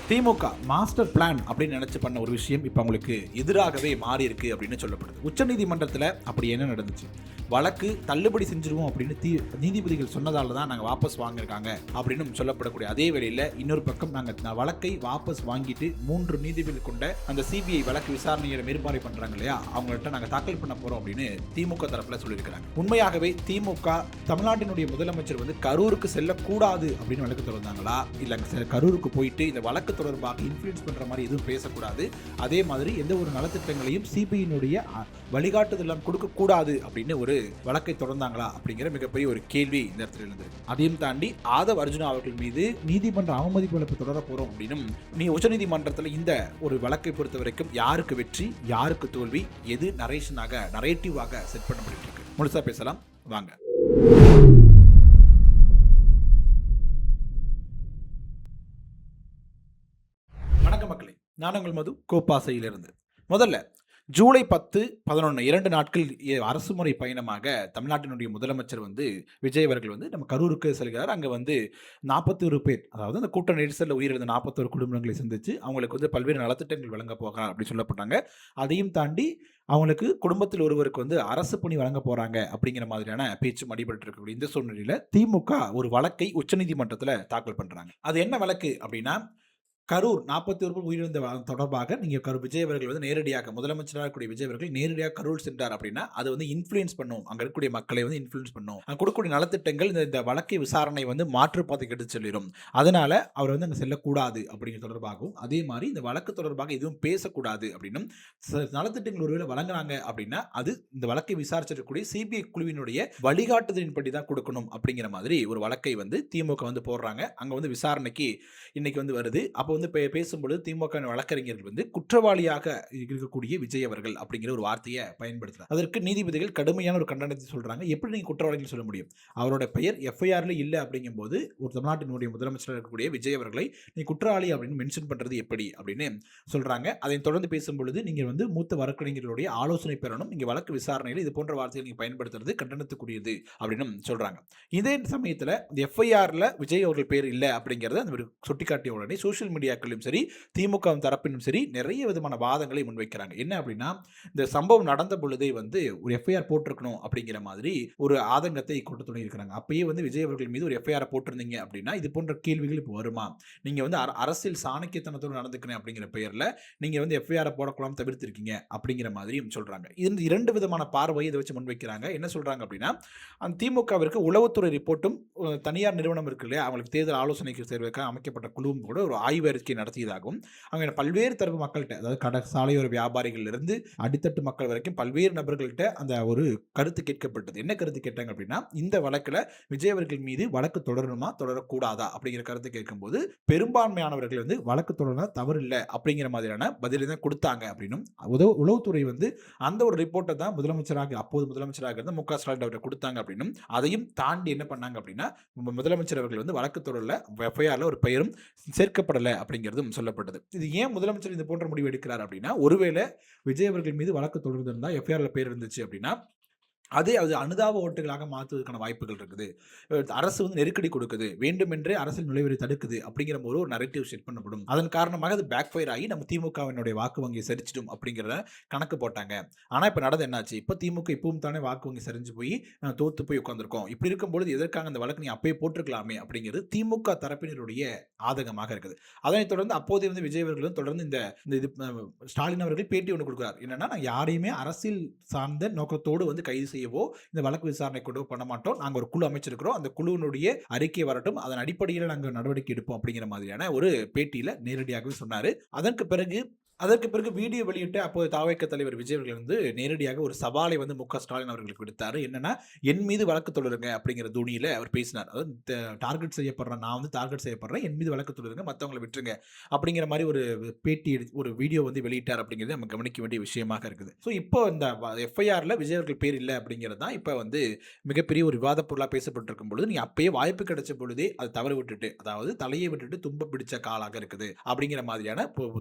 திமுக master plan அப்படின்னு நினைச்சு பண்ண ஒரு விஷயம் இப்போ அவங்களுக்கு எதிராகவே மாறி இருக்கு அப்படின்னு சொல்லப்படுது. உச்சநீதிமன்றத்தில் அப்படி என்ன நடந்துச்சு? வழக்கு தள்ளுபடி செஞ்சிருவோம் அப்படின்னு நீதிபதிகள் சொன்னதால தான் நாங்கள் வாபஸ் வாங்கியிருக்காங்க அப்படின்னு சொல்லப்படக்கூடிய அதே வேளையில் இன்னொரு பக்கம் நாங்கள் வழக்கை வாபஸ் வாங்கிட்டு 3 நீதிபதிகள் கொண்ட அந்த சிபிஐ வழக்கு விசாரணையை மேற்பார்வை பண்றாங்க இல்லையா, அவங்கள்ட்ட நாங்கள் தாக்கல் பண்ண போறோம் அப்படின்னு திமுக தரப்புல சொல்லியிருக்கிறாங்க. உண்மையாகவே திமுக தமிழ்நாட்டினுடைய முதலமைச்சர் வந்து கரூருக்கு செல்லக்கூடாது அப்படின்னு வழக்கு தொடர்ந்தாங்களா, இல்லை கரூருக்கு போயிட்டு இந்த வழக்கு தொடர்பாக இன்ஃப்ளூயன்ஸ் பண்ற மாதிரி எதுவும் பேசக்கூடாது, அதே மாதிரி எந்த ஒரு நலத்திட்டங்களையும் சிபிஐனுடைய வழிகாட்டுதலாம் கொடுக்க கூடாது அப்படின்னு ஒரு வழக்கை தொடர்ந்தாங்களா அப்படிங்கிற மிகப்பெரிய ஒரு கேள்வி இந்த இடத்துல இருந்தது. அதையும் தாண்டி ஆதவ் அர்ஜுனா அவர்கள் மீது நீதிமன்ற அவமதிப்பு வழக்கு தொடர போறோம் அப்படின்னும், நீ உச்சநீதிமன்றத்தில் இந்த ஒரு வழக்கை பொறுத்த வரைக்கும் யாருக்கு வெற்றி யாருக்கு தோல்வி, எது நரேட்டிவாக செட் பண்ண முடியும் முழுசா பேசலாம் வாங்க. வணக்கம் மக்களே, நான் உங்கள் மது கோப்பாசையிலிருந்து. முதல்ல ஜூலை 10, 11 2 நாட்கள் அரசு முறை பயணமாக தமிழ்நாட்டினுடைய முதலமைச்சர் வந்து விஜய் அவர்கள் வந்து நம்ம கரூருக்கு செல்கிறார். அங்கே வந்து 41 பேர், அதாவது அந்த கூட்ட நெரிசலில் உயிரிழந்த 41 குடும்பங்களை சந்தித்து அவங்களுக்கு வந்து பல்வேறு நலத்திட்டங்கள் வழங்க போகிறார் அப்படின்னு சொல்லப்பட்டாங்க. அதையும் தாண்டி அவங்களுக்கு குடும்பத்தில் ஒருவருக்கு வந்து அரசு பணி வழங்க போறாங்க அப்படிங்கிற மாதிரியான பேச்சு அடிபட்டு இருக்கக்கூடிய இந்த சூழ்நிலையில் திமுக ஒரு வழக்கை உச்சநீதிமன்றத்தில் தாக்கல் பண்றாங்க. அது என்ன வழக்கு அப்படின்னா, கரூர் 41 உயிரிழந்த தொடர்பாக நீங்கள் விஜய் அவர்கள் வந்து நேரடியாக முதலமைச்சராக இருக்கக்கூடிய விஜய் அவர்கள் நேரடியாக கரூர் சென்றார் அப்படின்னா அது வந்து இன்ஃப்ளூயன்ஸ் பண்ணும், அங்கே இருக்கக்கூடிய மக்களை வந்து இன்ஃப்ளூயன்ஸ் பண்ணும், அங்கே கொடுக்கக்கூடிய நலத்திட்டங்கள் இந்த வழக்கை விசாரணை வந்து மாற்றுப்பாதைக்கு எடுத்து செல்லிடும், அதனால அவர் வந்து அங்கே செல்லக்கூடாது அப்படிங்கிற தொடர்பாகவும், அதே மாதிரி இந்த வழக்கு தொடர்பாக எதுவும் பேசக்கூடாது அப்படின்னும், நலத்திட்டங்கள் ஒருவேளை வழங்குறாங்க அப்படின்னா அது இந்த வழக்கை விசாரிச்சிருக்கக்கூடிய சிபிஐ குழுவினுடைய வழிகாட்டுதலின்படி தான் கொடுக்கணும் அப்படிங்கிற மாதிரி ஒரு வழக்கை வந்து திமுக வந்து போடுறாங்க. அங்கே வந்து விசாரணைக்கு இன்னைக்கு வந்து வருது. அப்போ வந்து பேசும்பொழுது திமுக வழக்கறிஞர்கள் வந்து குற்றவாளியாக இருக்கக்கூடிய விஜய் அவர்கள் அப்படிங்கிற ஒரு வார்த்தையை பயன்படுத்துறாங்க. அதற்கு நீதிபதிகள் கடுமையான ஒரு கண்டனத்தை சொல்றாங்க. எப்படி நீங்க குற்றவாளிகள் சொல்ல முடியும்? அவரோட பெயர் எஃப்ஐஆர்ல இல்ல அப்படிங்கும் போது ஒரு தமிழ்நாட்டினுடைய முதலமைச்சராக இருக்கக்கூடிய விஜய் அவர்களை நீ குற்றவாளி அப்படின்னு மென்ஷன் பண்றது எப்படி அப்படின்னு சொல்றாங்க. அதை தொடர்ந்து பேசும்பொழுது நீங்க வந்து மூத்த வழக்கறிஞர்களுடைய ஆலோசனை பெறணும், இங்க வழக்கு விசாரணையில் இது போன்ற வார்த்தைகள் நீங்க பயன்படுத்துறது கண்டனத்துக்குரியது அப்படின்னு சொல்றாங்க. இதே சமயத்தில் எஃப்ஐஆர்ல விஜய் அவர்கள் பேர் இல்லை அப்படிங்கறத சுட்டிக்காட்டிய உடனே சோசியல் மீடியாக்களும் சரி திமுக தரப்பிலும் சரி நிறைய விதமான வாதங்களை முன்வைக்கிறாங்க. என்ன அப்படின்னா, இந்த சம்பவம் நடந்த பொழுதே வந்து ஒரு எஃப்ஐஆர் போட்டிருக்கணும் அப்படிங்கிற மாதிரி ஒரு ஆதங்கத்தை கொண்டு தொடங்கியிருக்கிறாங்க. அப்பயே வந்து விஜய் அவர்கள் மீது ஒரு எஃப்ஐஆர் போட்டிருந்தீங்க அப்படின்னா இது போன்ற கேள்விகள் இப்போ வருமா, நீங்க வந்து அரசியல் சாணக்கியத்தனத்தோடு நடந்துக்கணும் அப்படிங்கிற பெயர்ல நீங்க வந்து எஃப்ஐஆர் போடக்கூடாம தவிர்த்திருக்கீங்க அப்படிங்கிற மாதிரியும் சொல்றாங்க. இது 2 விதமான பார்வையை இதை வச்சு முன்வைக்கிறாங்க. என்ன சொல்றாங்க அப்படின்னா, அந்த திமுகவிற்கு உளவுத்துறை ரிப்போர்ட்டும் தனியார் நிறுவனம் இருக்கு இல்லையா, அவங்களுக்கு தேர்தல் ஆலோசனைக்கு சேர்வதற்காக அமைக்கப்பட்ட குழுவும் கூட ஒரு ஆய்வு அறிக்கை நடத்தியதாகவும், அவங்க பல்வேறு தரப்பு மக்கள்கிட்ட, அதாவது சாலையோர வியாபாரிகள் இருந்து அடித்தட்டு மக்கள் வரைக்கும் பல்வேறு நபர்கள்ட்ட அந்த ஒரு கருத்து கேட்கப்பட்டது. என்ன கருத்து கேட்டாங்க அப்படின்னா, இந்த வழக்கில் விஜய் அவர்கள் மீது வழக்கு தொடரணுமா தொடரக்கூடாதா அப்படிங்கிற கருத்து கேட்கும்போது பெரும்பான்மையானவர்கள் வந்து வழக்கு தொடர தவறு இல்லை அப்படிங்கிற மாதிரியான பதிலை தான் கொடுத்தாங்க அப்படின்னும், உளவுத்துறை வந்து அந்த ஒரு ரிப்போர்ட்டை தான் அப்போது முதலமைச்சராக இருந்த மு.க. ஸ்டாலின் அவர்கள் கொடுத்தாங்க அப்படின்னும், அதையும் தாண்டி என்ன பண்ணாங்க அப்படின்னா முதலமைச்சர் அவர்கள் வந்து வழக்கு தொடரல, எஃப்ஐஆர்ல ஒரு பெயரும் சேர்க்கப்படலை அப்படிங்கிறதும் சொல்லப்பட்டது. இது ஏன் முதலமைச்சர் இது போன்ற முடிவு எடுக்கிறார் அப்படின்னா, ஒருவேளை விஜய் அவர்கள் மீது வழக்கு தொடர்ந்திருந்தா எஃப்ஐஆர்ல பேர் இருந்துச்சு அப்படின்னா அது அனுதாப ஓட்டுகளாக மாற்றுவதற்கான வாய்ப்புகள் இருக்குது. அரசு வந்து நெருக்கடி கொடுக்குது, வேண்டுமென்றே அரசியல் நுழைவதை தடுக்குது அப்படிங்கிற ஒரு நரேட்டிவ் செட் பண்ணப்படும். அதன் காரணமாக அது பேக் ஃபயர் ஆகி நம்ம திமுகவினுடைய வாக்கு வங்கி சரிச்சிடும் அப்படிங்கிறத கணக்கு போட்டாங்க. ஆனால் இப்போ நடந்து என்னாச்சு, இப்போ திமுக இப்பவும் தானே வாக்கு வங்கி சரிஞ்சு போய் தோத்து போய் உட்காந்துருக்கோம். இப்படி இருக்கும்பொழுது எதற்காக அந்த வழக்கு நீ அப்பயே போட்டிருக்கலாமே அப்படிங்கிறது திமுக தரப்பினருடைய ஆதகமாக இருக்குது. அதனைத் தொடர்ந்து அப்போதே வந்து விஜய் அவர்களும் தொடர்ந்து இந்த ஸ்டாலின் அவர்கள் பேட்டி ஒன்று கொடுக்குறார். என்னன்னா, நான் யாரையுமே அரசியல் சார்ந்த நோக்கத்தோடு வந்து கைது செய்யவோ இந்த வழக்கு விசாரணை கொண்டு பண்ண மாட்டோம், நாங்கள் ஒரு குழு அமைச்சிருக்கிறோம், அந்த குழுவினுடைய அறிக்கை வரட்டும், அதன் அடிப்படையில் நாங்கள் நடவடிக்கை எடுப்போம் அப்படிங்கிற மாதிரியான ஒரு பேட்டியில நேரடியாகவே சொன்னாரு. அதற்கு பிறகு வீடியோ வெளியிட்ட அப்போது தாவேக்க தலைவர் விஜய் அவர்கள் வந்து நேரடியாக ஒரு சவாலை வந்து மு.க. ஸ்டாலின் அவர்களுக்கு விடுத்தாரு. என்னன்னா, என் மீது வழக்கு தொடருங்க அப்படிங்கிற துணியில அவர் பேசினார். அதாவது டார்கெட் செய்யப்படுறேன், நான் வந்து டார்கெட் செய்யப்படுறேன், என் மீது வழக்கு தொடருங்க, மற்றவங்களை விட்டுருங்க அப்படிங்கிற மாதிரி ஒரு பேட்டி ஒரு வீடியோ வந்து வெளியிட்டார் அப்படிங்கிறது நம்ம கவனிக்க வேண்டிய விஷயமாக இருக்குது. ஸோ இப்போ இந்த எஃப்ஐஆர்ல விஜய் அவர்கள் பேர் இல்லை அப்படிங்கிறது தான் இப்போ வந்து மிகப்பெரிய ஒரு விவாத பொருளாக பேசப்பட்டிருக்கும் பொழுது, நீ அப்பயே வாய்ப்பு கிடைச்ச பொழுதே அது தவறு விட்டுட்டு, அதாவது தலையை விட்டுட்டு தும்ப பிடிச்ச காலாக இருக்குது அப்படிங்கிற மாதிரியான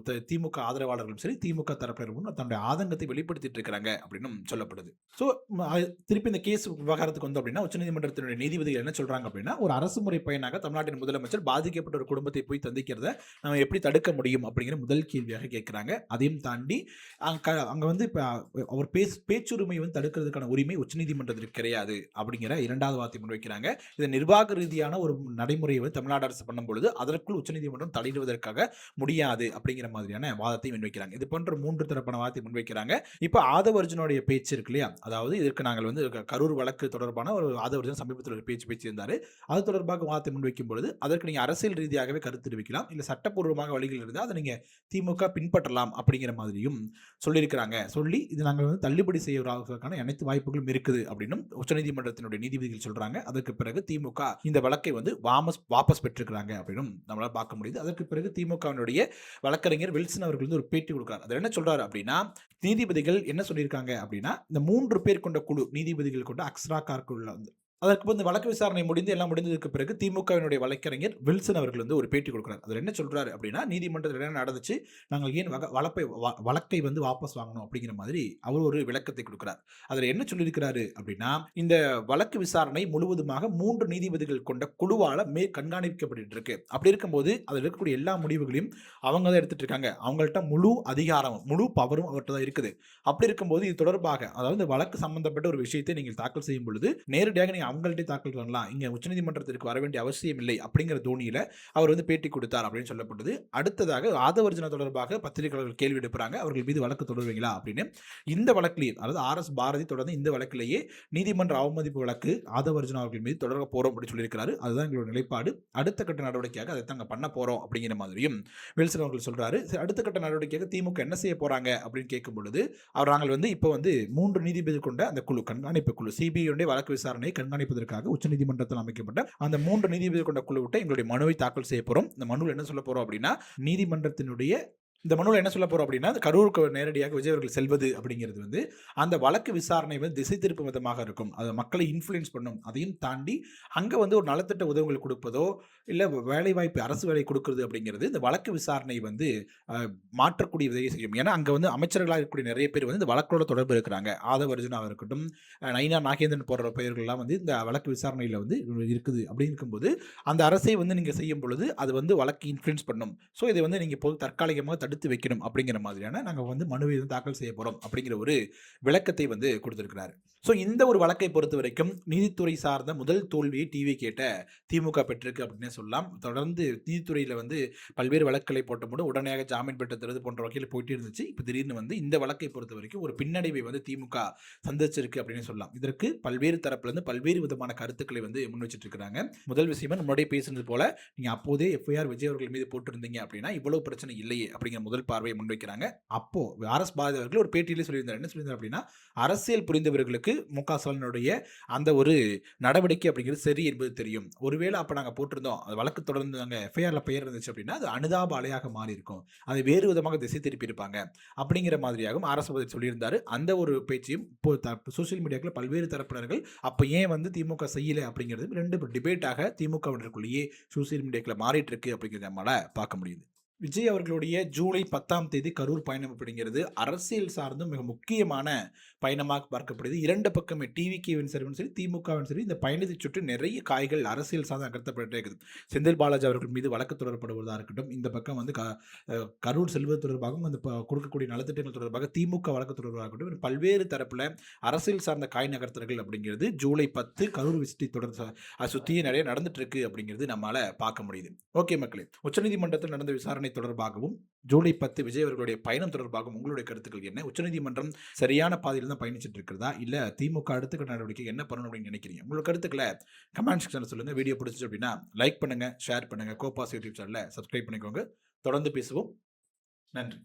திமுக ஆதரவு ஆதரவாளர்களும் சரி, திமுக தரப்பினரும் தன்னுடைய ஆதங்கத்தை வெளிப்படுத்திட்டு இருக்காங்க அப்படின்னும் சொல்லப்படுது. ஸோ திருப்பி இந்த கேஸ் விவகாரத்துக்கு வந்தோம் அப்படின்னா, உச்சநீதிமன்றத்தினுடைய நீதிபதிகள் என்ன சொல்றாங்க அப்படின்னா, ஒரு அரசு முறை பயனாக தமிழ்நாட்டின் முதலமைச்சர் பாதிக்கப்பட்ட ஒரு குடும்பத்தை போய் சந்திக்கிறத நம்ம எப்படி தடுக்க முடியும் அப்படிங்கிற முதல் கேள்வியாக கேட்கிறாங்க. அதையும் தாண்டி அங்க வந்து இப்ப அவர் பேச்சுரிமை வந்து தடுக்கிறதுக்கான உரிமை உச்சநீதிமன்றத்திற்கு கிடையாது அப்படிங்கிற இரண்டாவது வார்த்தை முன்வைக்கிறாங்க. இது நிர்வாக ரீதியான ஒரு நடைமுறையை வந்து தமிழ்நாடு அரசு பண்ணும் பொழுது அதற்குள் உச்சநீதிமன்றம் தலையிடுவதற்காக முடியாது அப்படிங்கிற மாதிரியான வாதத்தை முன்வைக்கிறாங்க. இது போன்ற 3 தரப்பான வாதத்தை முன்வைக்கிறாங்க. இப்ப ஆதவர்ஜுனுடைய பேச்சு இருக்கு இல்லையா, அதாவது இதற்கு நாங்கள் வந்து கரூர் வழக்கு தொடர்பான ஒரு ஆதவர்ஜுன் சமீபத்தில் ஒரு பேச்சு இருந்தாரு. அது தொடர்பாக வாதத்தை முன்வைக்கும் பொழுது அதற்கு நீங்க அரசியல் ரீதியாகவே கருத்து தெரிவிக்கலாம், இல்ல சட்டப்பூர்வமாக வழிகள் இருந்தால் அதை நீங்க திமுக பின்பற்றலாம் அப்படிங்கிற மாதிரியும் சொல்லியிருக்கிறாங்க. சொல்லி இது நாங்கள் வந்து தள்ளுபடி செய்வதற்கான அனைத்து வாய்ப்புகளும் இருக்குது அப்படின்னும் உச்சநீதிமன்றத்தினுடைய நீதிபதிகள் சொல்றாங்க. அதற்கு பிறகு திமுக இந்த வழக்கை வந்து வாபஸ் பெற்றிருக்கிறாங்க அப்படின்னும் நம்மளால பார்க்க முடியுது. அதற்கு பிறகு திமுகவினுடைய வழக்கறிஞர் வில்சன் அவர்கள் வந்து ஒரு பேட்டி கொடுக்கிறார். அதில் என்ன சொல்றாரு அப்படின்னா, நீதிபதிகள் என்ன சொல்லியிருக்காங்க அப்படின்னா, இந்த 3 பேர் கொண்ட குழு, நீதிபதிகள் கொண்ட அக்ஸ்ரா கார்குள்ள வந்து அதற்கு வந்து வழக்கு விசாரணை முடிந்து எல்லாம் முடிந்ததுக்கு பிறகு திமுகவினுடைய வழக்கறிஞர் வில்சன் அவர்கள் வந்து ஒரு பேட்டி கொடுக்கிறார். அதில் என்ன சொல்றாரு அப்படின்னா, நீதிமன்றத்தில் என்ன நடந்துச்சு, நாங்கள் ஏன் வழக்கை வந்து வாபஸ் வாங்கணும் அப்படிங்கிற மாதிரி அவர் ஒரு விளக்கத்தை கொடுக்கிறார். அதில் என்ன சொல்லியிருக்கிறாரு அப்படின்னா, இந்த வழக்கு விசாரணை முழுவதுமாக 3 நீதிபதிகள் கொண்ட குழுவால் கண்காணிக்கப்பட்டு இருக்கு. அப்படி இருக்கும்போது அதில் இருக்கக்கூடிய எல்லா முடிவுகளையும் அவங்க தான் எடுத்துட்டு இருக்காங்க. அவங்கள்ட்ட முழு அதிகாரமும் முழு பவரும் அவர்கிட்ட தான் இருக்குது. அப்படி இருக்கும்போது இது தொடர்பாக, அதாவது இந்த வழக்கு சம்பந்தப்பட்ட ஒரு விஷயத்தை நீங்கள் தாக்கல் செய்யும் பொழுது நேரடியாக நீங்க அவங்கள்ட்ட தாக்கல் பண்ணலாம், இங்க உச்சநீதிமன்றத்திற்கு வர வேண்டிய அவசியம் இல்லை அப்படிங்கிற தோணியில அவர் வந்து பேட்டி கொடுத்தார் அப்படின்னு சொல்லப்பட்டது. அடுத்ததாக ஆதவர்ஜுனா தொடர்பாக பத்திரிகையாளர்கள் கேள்வி எழுப்புறாங்க, அவர்கள் மீது வழக்கு தொடர்வீங்களா அப்படின்னு. இந்த வழக்கிலேயே, அதாவது RS பாரதி தொடர்ந்து இந்த வழக்கிலேயே நீதிமன்ற அவமதிப்பு வழக்கு ஆதவர்ஜுனா அவர்கள் மீது தொடர போறோம் அப்படின்னு சொல்லியிருக்கிறாரு. அதுதான் எங்களோட நிலைப்பாடு, அடுத்த கட்ட நடவடிக்கையாக அதை தாங்க பண்ண போறோம் அப்படிங்கிற மாதிரியும் வில்சன் அவர்கள் சொல்றாரு. அடுத்த கட்ட நடவடிக்கையாக திமுக என்ன செய்ய போறாங்க அப்படின்னு கேட்கும் பொழுது, அவர் நாங்கள் வந்து இப்போ வந்து 3 நீதிபதி கொண்ட அந்த குழு, கண்காணிப்பு குழு, சிபிஐ வழக்கு விசாரணை கண்காணிப்பதற்காக உச்சநீதிமன்றத்தில் அமைக்கப்பட்ட அந்த 3 நீதிபதி கொண்ட குழு விட்டு எங்களுடைய மனுவை தாக்கல் செய்ய போறோம். இந்த மனுவில் என்ன சொல்ல போறோம் அப்படின்னா, நீதிமன்றத்தினுடைய இந்த மனுவில் என்ன சொல்ல போறோம் அப்படின்னா, கரூருக்கு நேரடியாக விஜய் அவர்கள் செல்வது அப்படிங்கிறது வந்து அந்த வழக்கு விசாரணை வந்து திசை திருப்பும் விதமாக இருக்கும், அது மக்களை இன்ஃப்ளூயன்ஸ் பண்ணும். அதையும் தாண்டி அங்க வந்து ஒரு நலத்திட்ட உதவிகள் கொடுப்பதோ இல்ல வேலை வாய்ப்பு, அரசு வேலை கொடுக்கிறது அப்படிங்கிறது இந்த வழக்கு விசாரணை வந்து மாற்றக்கூடிய விதையை செய்யும். ஏன்னா அங்க வந்து அமைச்சர்களாக இருக்கக்கூடிய நிறைய பேர் வந்து இந்த வழக்கோட தொடர்பு இருக்கிறாங்க. ஆதவர்ஜுனாக இருக்கட்டும், நயினா நாகேந்திரன் போன்ற பெயர்கள்லாம் வந்து இந்த வழக்கு விசாரணையில் வந்து இருக்குது. அப்படி இருக்கும்போது அந்த அரசை வந்து நீங்க செய்யும் பொழுது அது வந்து வழக்கு இன்ஃப்ளூயன்ஸ் பண்ணும். ஸோ இதை வந்து நீங்க இப்போ தற்காலிகமாக தடுத்து வைக்கணும் அப்படிங்கிற மாதிரியான நாங்கள் வந்து மனுவை தாக்கல் செய்ய போறோம் அப்படிங்கிற ஒரு விளக்கத்தை வந்து கொடுத்திருக்கிறார். ஸோ இந்த ஒரு வழக்கை பொறுத்த வரைக்கும் நீதித்துறை சார்ந்த முதல் தோல்வியை டிவி கேட்ட திமுக பெற்றிருக்கு அப்படின்னு சொல்லலாம். தொடர்ந்து நீதித்துறையில் வந்து பல்வேறு வழக்குகளை போட்டபோது உடனடியாக ஜாமீன் பெற்றது போன்ற வகையில் போயிட்டு இருந்துச்சு. இப்போ திடீர்னு வந்து இந்த வழக்கை பொறுத்த வரைக்கும் ஒரு பின்னடைவை வந்து திமுக சந்திச்சிருக்கு அப்படின்னு சொல்லலாம். இதற்கு பல்வேறு தரப்புல இருந்து பல்வேறு விதமான கருத்துக்களை வந்து முன் வச்சுட்டு இருக்காங்க. முதல் விஷயமா நம்மளுடைய பேசுனது போல, நீங்க அப்போதே FIR விஜய் அவர்கள் மீது போட்டிருந்தீங்க அப்படின்னா இவ்வளவு பிரச்சனை இல்லையே அப்படிங்கிற முதல் பார்வையை முன்வைக்கிறாங்க. அப்போ RS பாரதி அவர்கள் ஒரு பேட்டியிலே சொல்லியிருந்தார். என்ன சொல்லியிருந்தார் அப்படின்னா, அரசியல் புரிந்தவர்களுக்கு மு.க. ஸ்டாலினுடைய அந்த ஒரு நடவடிக்கை அப்படிங்கிறது சரி என்பது தெரியும். ஒருவேளை அப்ப நாங்க போட்டிருந்தோம், அது வழக்கு தொடர்ந்து நாங்க FIRல பெயர் இருந்துச்சு அப்படின்னா அது அனுதாப அலையாக மாறி இருக்கும், அதை வேறு விதமாக திசை திருப்பி இருப்பாங்க அப்படிங்கிற மாதிரியாகவும் RS பாரதி சொல்லியிருந்தாரு. அந்த ஒரு பேச்சையும் இப்போ சோசியல் மீடியாக்கள் பல்வேறு தரப்பினர்கள் அப்ப ஏன் வந்து திமுக செய்யல அப்படிங்கிறது 2 டிபேட்டாக திமுகவினருக்குள்ளேயே சோசியல் மீடியாக்கள் மாறிட்டு இருக்கு அப்படிங்கிறத நம்மளால பார்க்க முடியுது. விஜய் அவர்களுடைய ஜூலை 10ஆம் தேதி கரூர் பயணம் அப்படிங்கிறது அரசியல் சார்ந்தும் மிக முக்கியமான பயணமாக பார்க்கப்படுது. 2 பக்கமே டிவிகேவின் சரி திமுகவின் சரி இந்த பயணத்தை சுற்றி நிறைய காய்கள் அரசியல் சார்ந்து நகர்த்தப்பட்டே இருக்குது. செந்தில் பாலாஜி அவர்கள் மீது வழக்கு தொடரப்படுவதாக இருக்கட்டும், இந்த பக்கம் வந்து கரூர் செல்வது தொடர்பாகவும் அந்த கொடுக்கக்கூடிய நலத்திட்டங்கள் தொடர்பாக திமுக வழக்கு தொடர்பாக இருக்கட்டும், பல்வேறு தரப்புல அரசியல் சார்ந்த காய் நகர்த்தல்கள் அப்படிங்கிறது ஜூலை 10 கரூர் விசிட்டி தொடர்ந்து சுற்றியே நிறைய நடந்துட்டு இருக்கு அப்படிங்கிறது நம்மளால பார்க்க முடியுது. ஓகே மக்களே, உச்சநீதிமன்றத்தில் நடந்த விசாரணை தொடர்பாகவும் ஜூலை 10 விஜய் அவர்களுடைய பயணம் தொடர்பாகவும் உங்களுடைய கருத்துக்கள் என்ன? உச்சநீதிமன்றம் சரியான பாதையில் தான் பயணிச்சுட்டு இருக்கிறதா, இல்ல திமுக அடுத்த நடவடிக்கை என்ன பண்ணணும் அப்படின்னு நினைக்கிறீங்க? உங்களோட கருத்துக்களை கமெண்ட் செக்ஷன்ல சொல்லுங்க. வீடியோ பிடிச்சிச்சு அப்படின்னா லைக் பண்ணுங்க, ஷேர் பண்ணுங்க, கோபாஸ் யூடியூப் சேனலை சப்ஸ்கிரைப் பண்ணிக்கோங்க. தொடர்ந்து பேசுவோம். நன்றி.